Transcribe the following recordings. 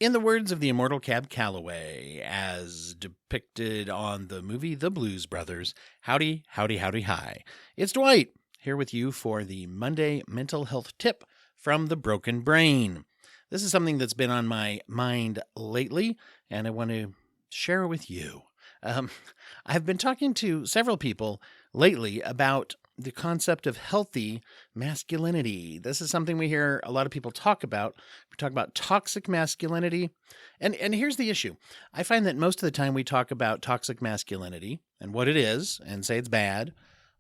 In the words of the immortal Cab Calloway, as depicted on the movie The Blues Brothers, howdy, howdy, howdy, hi. It's Dwight, here with you for the Monday mental health tip from the broken brain. This is something that's been on my mind lately, and I want to share it with you. I've been talking to several people lately about the concept of healthy masculinity. This is something we hear a lot of people talk about. We talk about toxic masculinity. And here's the issue. I find that most of the time we talk about toxic masculinity and what it is and say it's bad,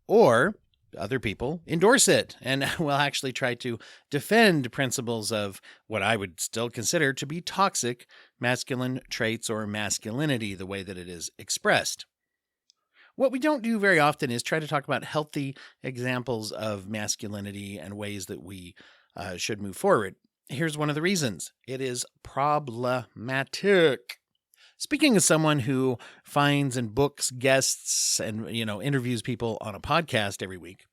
or other people endorse it and will actually try to defend principles of what I would still consider to be toxic masculine traits or masculinity, the way that it is expressed. What we don't do very often is try to talk about healthy examples of masculinity and ways that we should move forward. Here's one of the reasons. It is problematic. Speaking as someone who finds and books guests and, interviews people on a podcast every week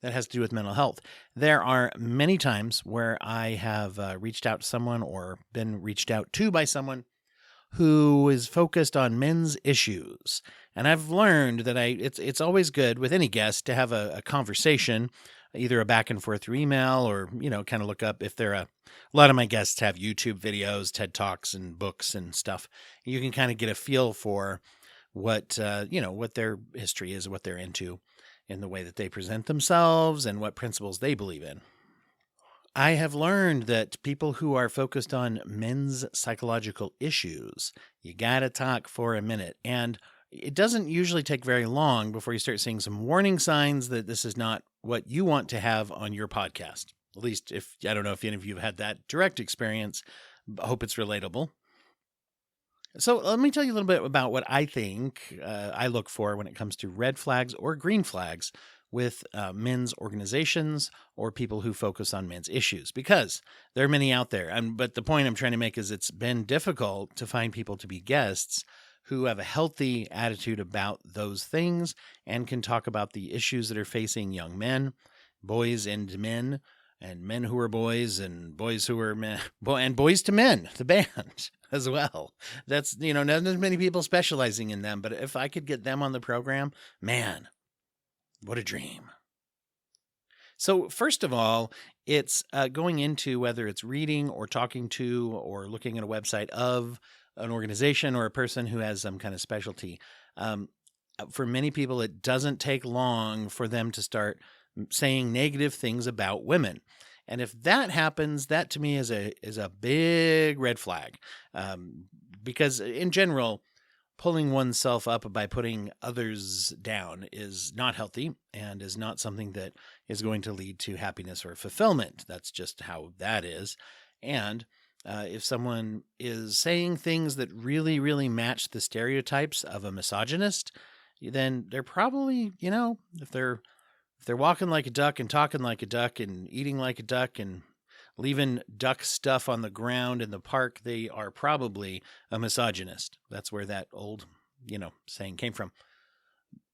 that has to do with mental health, there are many times where I have reached out to someone or been reached out to by someone who is focused on men's issues. And I've learned that it's always good with any guest to have a conversation, either a back and forth through email or, kind of look up if they're a lot of my guests have YouTube videos, TED Talks and books and stuff. You can kind of get a feel for what their history is, what they're into in the way that they present themselves and what principles they believe in. I have learned that people who are focused on men's psychological issues, you gotta talk for a minute. And it doesn't usually take very long before you start seeing some warning signs that this is not what you want to have on your podcast. At least I don't know if any of you have had that direct experience. I hope it's relatable. So let me tell you a little bit about what I think I look for when it comes to red flags or green flags with men's organizations or people who focus on men's issues, because there are many out there. But the point I'm trying to make is it's been difficult to find people to be guests who have a healthy attitude about those things and can talk about the issues that are facing young men, boys and men who are boys and boys who are men, and Boys to Men, the band as well. That's, not as many people specializing in them, but if I could get them on the program, man, what a dream. So first of all, it's going into whether it's reading or talking to or looking at a website of an organization or a person who has some kind of specialty. For many people, it doesn't take long for them to start saying negative things about women. And if that happens, that to me is a big red flag. Because in general, pulling oneself up by putting others down is not healthy and is not something that is going to lead to happiness or fulfillment. That's just how that is. And if someone is saying things that really, really match the stereotypes of a misogynist, then they're probably, if they're walking like a duck and talking like a duck and eating like a duck and leaving duck stuff on the ground in the park, they are probably a misogynist. That's where that old, saying came from.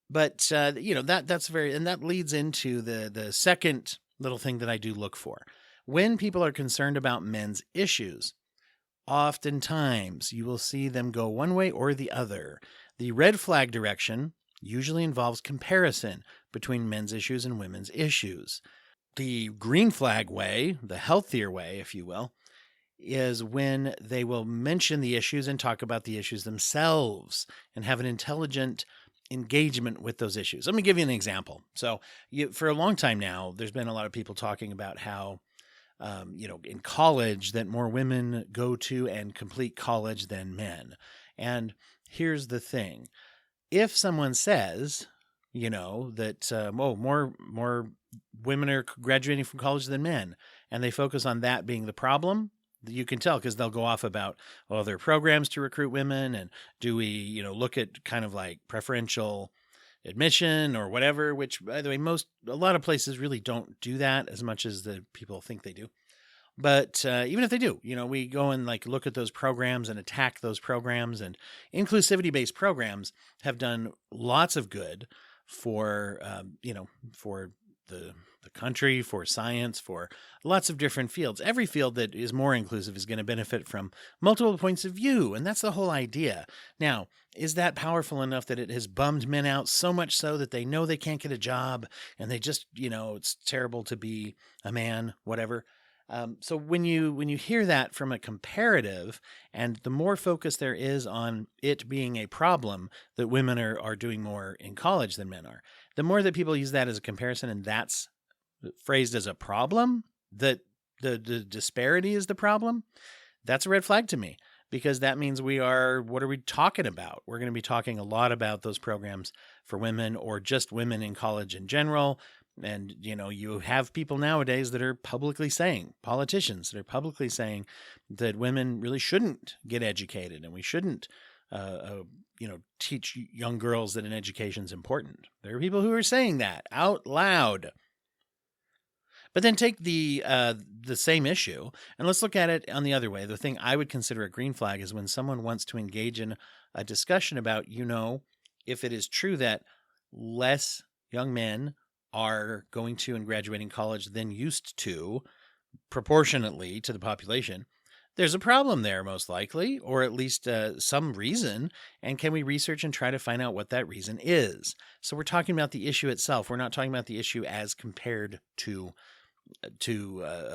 But, that's and that leads into the second little thing that I do look for. When people are concerned about men's issues, oftentimes you will see them go one way or the other. The red flag direction usually involves comparison between men's issues and women's issues. The green flag way, the healthier way, if you will, is when they will mention the issues and talk about the issues themselves and have an intelligent engagement with those issues. Let me give you an example. So for a long time now, there's been a lot of people talking about how, in college, that more women go to and complete college than men. And here's the thing. If someone says, that, more women are graduating from college than men, and they focus on that being the problem, you can tell because they'll go off about, there are programs to recruit women, and do we, look at kind of like preferential admission or whatever, which, by the way, a lot of places really don't do that as much as the people think they do. But even if they do, we go and look at those programs and attack those programs, and inclusivity-based programs have done lots of good for, for the the country, for science, for lots of different fields. Every field that is more inclusive is going to benefit from multiple points of view. And that's the whole idea. Now, is that powerful enough that it has bummed men out so much so that they know they can't get a job and they just, it's terrible to be a man, whatever. So when you hear that from a comparative, and the more focus there is on it being a problem that women are doing more in college than men are, the more that people use that as a comparison, and that's phrased as a problem, that the disparity is the problem, that's a red flag to me, because that means what are we talking about? We're going to be talking a lot about those programs for women, or just women in college in general. And, you have people nowadays that are publicly saying, politicians that are publicly saying that women really shouldn't get educated, and we shouldn't, teach young girls that an education is important. There are people who are saying that out loud. But then take the same issue and let's look at it on the other way. The thing I would consider a green flag is when someone wants to engage in a discussion about, if it is true that less young men are going to and graduating college than used to, proportionately to the population, there's a problem there, most likely, or at least some reason. And can we research and try to find out what that reason is? So we're talking about the issue itself. We're not talking about the issue as compared to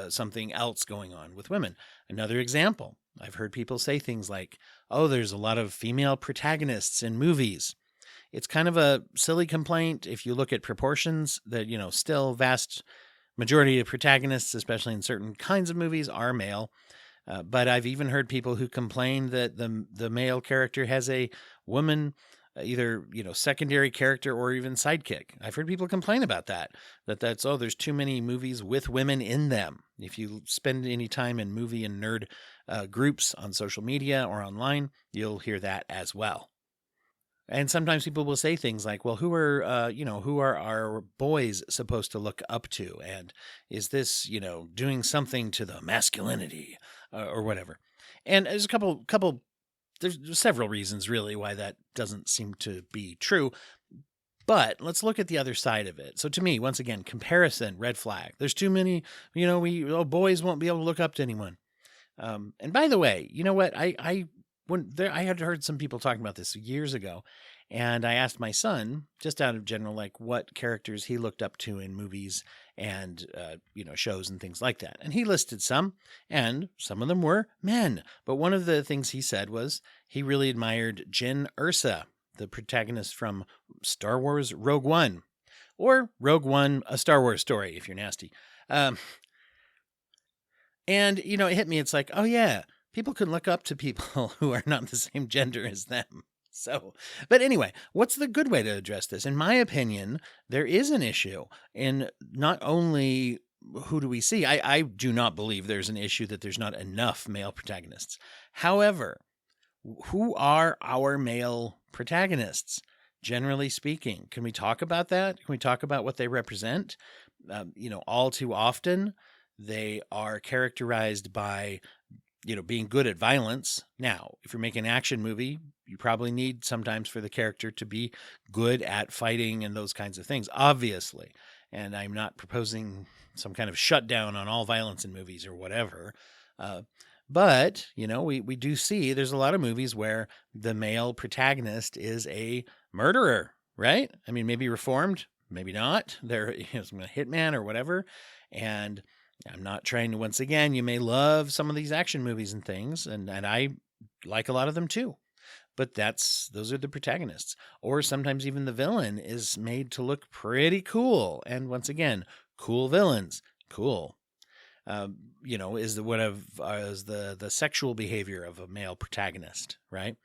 something else going on with women. Another example, I've heard people say things like, oh, there's a lot of female protagonists in movies. It's kind of a silly complaint if you look at proportions that, still vast majority of protagonists, especially in certain kinds of movies, are male. But I've even heard people who complain that the male character has a woman, either, secondary character or even sidekick. I've heard people complain about that's, there's too many movies with women in them. If you spend any time in movie and nerd groups on social media or online, you'll hear that as well. And sometimes people will say things like, well, who are our boys supposed to look up to? And is this, doing something to the masculinity or whatever? And there's there's several reasons really why that doesn't seem to be true. But let's look at the other side of it. So to me, once again, comparison, red flag. There's too many, boys won't be able to look up to anyone. And by the way, you know what? I had heard some people talking about this years ago, and I asked my son, just out of general, like what characters he looked up to in movies and, shows and things like that. And he listed some, and some of them were men. But one of the things he said was he really admired Jyn Erso, the protagonist from Star Wars Rogue One, or Rogue One, A Star Wars Story, if you're nasty. And, it hit me. It's like, oh yeah, people can look up to people who are not the same gender as them. So, but anyway, what's the good way to address this? In my opinion, there is an issue in not only who do we see. I do not believe there's an issue that there's not enough male protagonists. However, who are our male protagonists? Generally speaking, can we talk about that? Can we talk about what they represent? All too often, they are characterized by being good at violence. Now, if you're making an action movie, you probably need sometimes for the character to be good at fighting and those kinds of things, obviously. And I'm not proposing some kind of shutdown on all violence in movies or whatever. But, we do see there's a lot of movies where the male protagonist is a murderer, right? I mean, maybe reformed, maybe not. They're some hitman or whatever. And I'm not trying to, once again, you may love some of these action movies and things, and I like a lot of them too. But those are the protagonists. Or sometimes even the villain is made to look pretty cool. And once again, cool villains, cool. Is the sexual behavior of a male protagonist, right?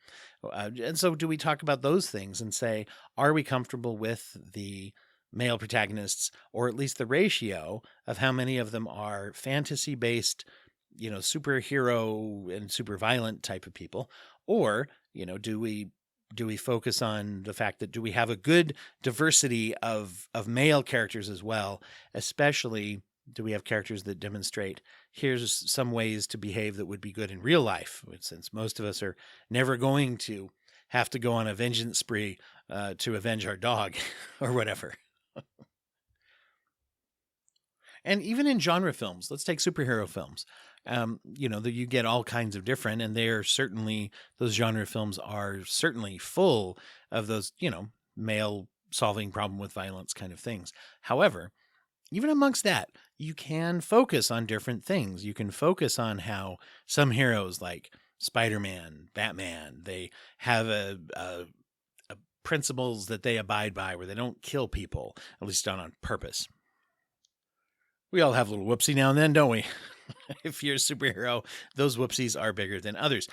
And so do we talk about those things and say, are we comfortable with the male protagonists, or at least the ratio of how many of them are fantasy-based, superhero and super violent type of people? Or, do we focus on the fact that do we have a good diversity of male characters as well? Especially, do we have characters that demonstrate here's some ways to behave that would be good in real life, since most of us are never going to have to go on a vengeance spree to avenge our dog or whatever. And even in genre films, let's take superhero films. You get all kinds of different, and those genre films are certainly full of those, male solving problem with violence kind of things. However, even amongst that, you can focus on different things. You can focus on how some heroes like Spider-Man, Batman, they have a principles that they abide by where they don't kill people, at least not on purpose. We all have a little whoopsie now and then, don't we? If you're a superhero, those whoopsies are bigger than others.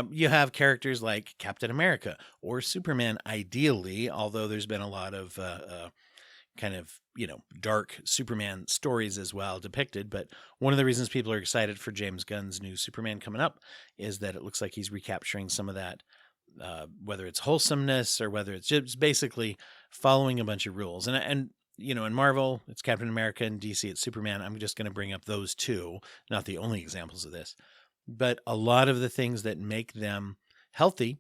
You have characters like Captain America or Superman, ideally, although there's been a lot of kind of, dark Superman stories as well depicted. But one of the reasons people are excited for James Gunn's new Superman coming up is that it looks like he's recapturing some of that, whether it's wholesomeness or whether it's just basically following a bunch of rules. And in Marvel, it's Captain America, and DC, it's Superman. I'm just going to bring up those two, not the only examples of this. But a lot of the things that make them healthy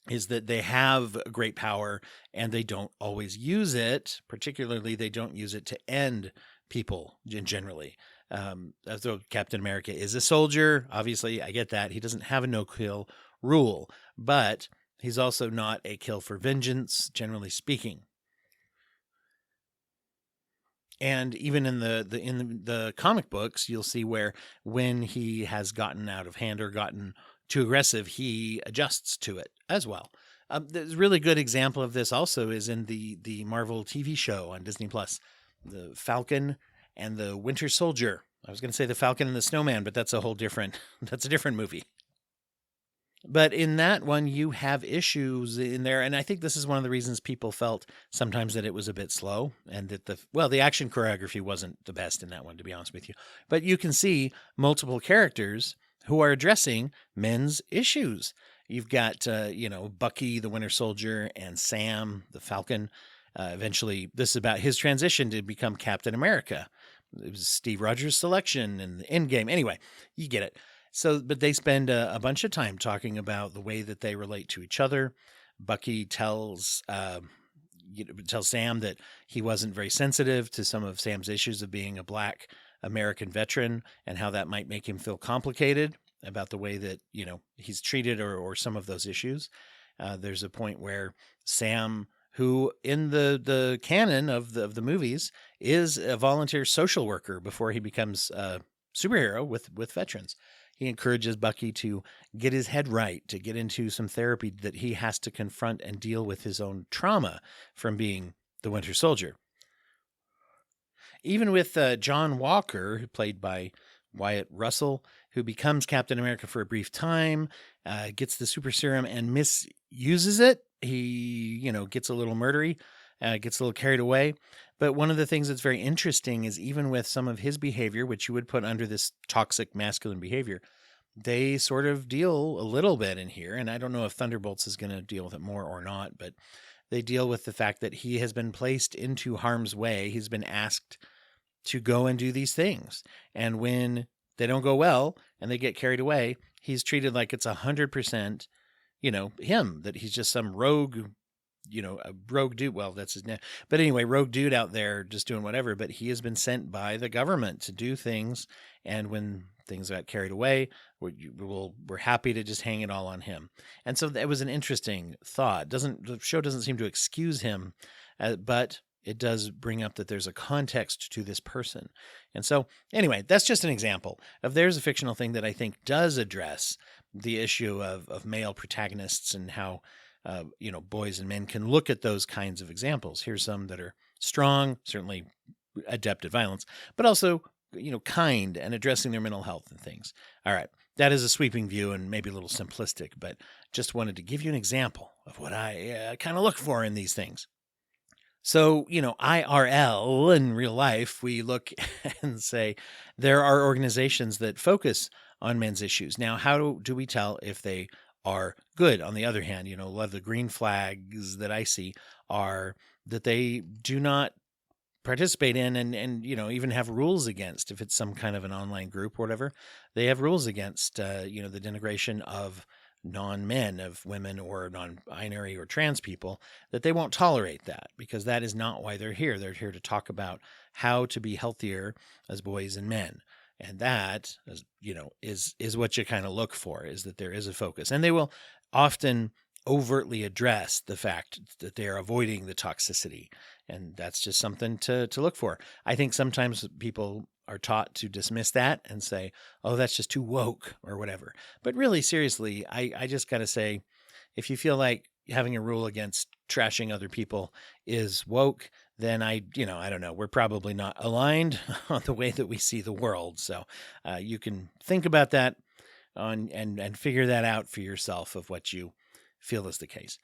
is that they have great power and they don't always use it. Particularly, they don't use it to end people generally. So Captain America is a soldier. Obviously, I get that. He doesn't have a no-kill rule, but he's also not a kill for vengeance, generally speaking. And even in the comic books, you'll see where when he has gotten out of hand or gotten too aggressive, he adjusts to it as well. There's a really good example of this also is in the Marvel TV show on Disney Plus, the Falcon and the Winter Soldier. I was going to say the Falcon and the Snowman, but that's a different movie. But in that one, you have issues in there. And I think this is one of the reasons people felt sometimes that it was a bit slow and that the action choreography wasn't the best in that one, to be honest with you. But you can see multiple characters who are addressing men's issues. You've got, Bucky, the Winter Soldier, and Sam, the Falcon. Eventually, this is about his transition to become Captain America. It was Steve Rogers' selection in the Endgame. Anyway, you get it. So, but they spend a bunch of time talking about the way that they relate to each other. Bucky tells Sam that he wasn't very sensitive to some of Sam's issues of being a Black American veteran and how that might make him feel complicated about the way that, he's treated or some of those issues. There's a point where Sam, who in the canon of the movies is a volunteer social worker before he becomes a superhero with veterans. He encourages Bucky to get his head right, to get into some therapy that he has to confront and deal with his own trauma from being the Winter Soldier. Even with John Walker, played by Wyatt Russell, who becomes Captain America for a brief time, gets the super serum and misuses it. He, gets a little murdery, gets a little carried away. But one of the things that's very interesting is even with some of his behavior, which you would put under this toxic masculine behavior, they sort of deal a little bit in here. And I don't know if Thunderbolts is going to deal with it more or not, but they deal with the fact that he has been placed into harm's way. He's been asked to go and do these things. And when they don't go well and they get carried away, he's treated like it's 100%, him, that he's just some rogue, a rogue dude. Well, that's his name. But anyway, rogue dude out there just doing whatever. But he has been sent by the government to do things. And when things got carried away, we're happy to just hang it all on him. And so it was an interesting thought. The show doesn't seem to excuse him, but it does bring up that there's a context to this person. And so anyway, that's just an example of there's a fictional thing that I think does address the issue of male protagonists and how boys and men can look at those kinds of examples. Here's some that are strong, certainly adept at violence, but also, kind and addressing their mental health and things. All right. That is a sweeping view and maybe a little simplistic, but just wanted to give you an example of what I kind of look for in these things. So, IRL in real life, we look and say there are organizations that focus on men's issues. Now, how do we tell if they are good? On the other hand, a lot of the green flags that I see are that they do not participate in and even have rules against, if it's some kind of an online group or whatever, they have rules against, the denigration of non-men, of women or non-binary or trans people, that they won't tolerate that, because that is not why they're here. They're here to talk about how to be healthier as boys and men. And that, is what you kind of look for, is that there is a focus. And they will often overtly address the fact that they are avoiding the toxicity. And that's just something to look for. I think sometimes people are taught to dismiss that and say, oh, that's just too woke or whatever. But really, seriously, I just got to say, if you feel like having a rule against trashing other people is woke, then I don't know, we're probably not aligned on the way that we see the world. So you can think about that and figure that out for yourself, of what you feel is the case.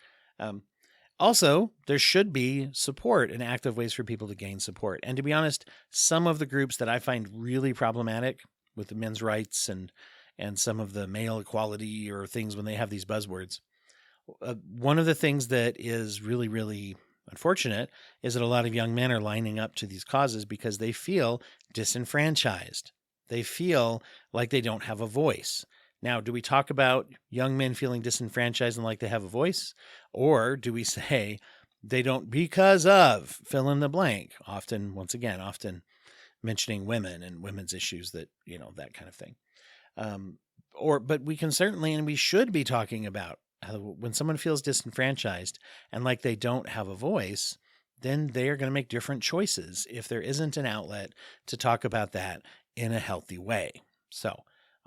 Also, there should be support and active ways for people to gain support. And to be honest, some of the groups that I find really problematic with the men's rights and some of the male equality or things when they have these buzzwords, one of the things that is really, really unfortunate is that a lot of young men are lining up to these causes because they feel disenfranchised. They feel like they don't have a voice. Now, do we talk about young men feeling disenfranchised and like they have a voice? Or do we say they don't because of fill in the blank? Often mentioning women and women's issues, that kind of thing. But we can certainly, and we should be talking about how when someone feels disenfranchised and like they don't have a voice, then they are going to make different choices if there isn't an outlet to talk about that in a healthy way. So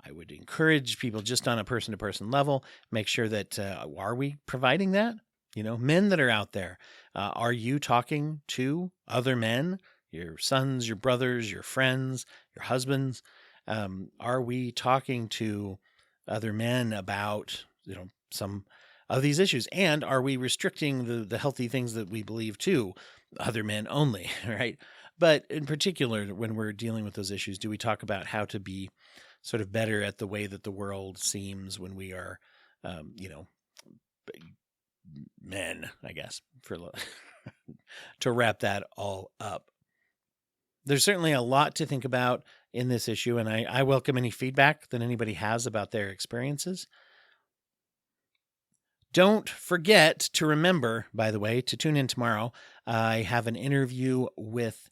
I would encourage people, just on a person-to-person level, make sure that, are we providing that? Men that are out there, are you talking to other men, your sons, your brothers, your friends, your husbands? Are we talking to other men about, some of these issues? And are we restricting the healthy things that we believe to other men only, right? But in particular, when we're dealing with those issues, do we talk about how to be sort of better at the way that the world seems when we are, men, I guess, to wrap that all up? There's certainly a lot to think about in this issue, and I welcome any feedback that anybody has about their experiences. Don't forget to remember, by the way, to tune in tomorrow. I have an interview with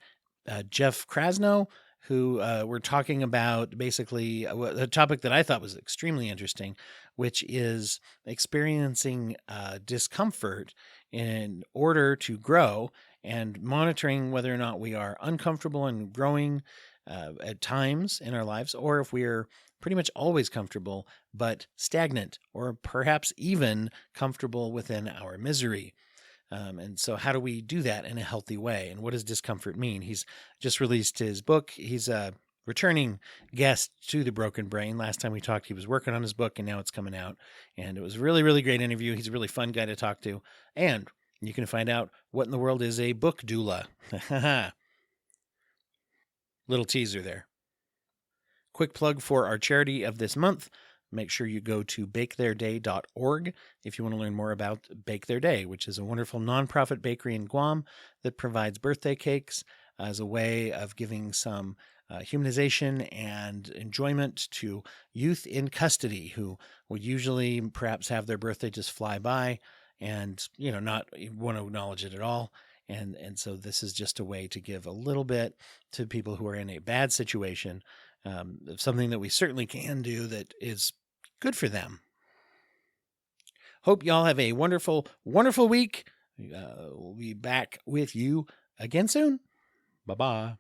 Jeff Krasno, who we're talking about basically a topic that I thought was extremely interesting, which is experiencing discomfort in order to grow, and monitoring whether or not we are uncomfortable and growing at times in our lives, or if we're pretty much always comfortable but stagnant, or perhaps even comfortable within our misery. And so how do we do that in a healthy way? And what does discomfort mean? He's just released his book. He's a returning guest to The Broken Brain. Last time we talked, he was working on his book, and now it's coming out. And it was a really, really great interview. He's a really fun guy to talk to. And you can find out what in the world is a book doula. Little teaser there. Quick plug for our charity of this month. Make sure you go to baketheirday.org if you want to learn more about Bake Their Day, which is a wonderful nonprofit bakery in Guam that provides birthday cakes as a way of giving some humanization and enjoyment to youth in custody who would usually perhaps have their birthday just fly by and, not want to acknowledge it at all. And so this is just a way to give a little bit to people who are in a bad situation, something that we certainly can do that is good for them. Hope y'all have a wonderful, wonderful week. We'll be back with you again soon. Bye-bye.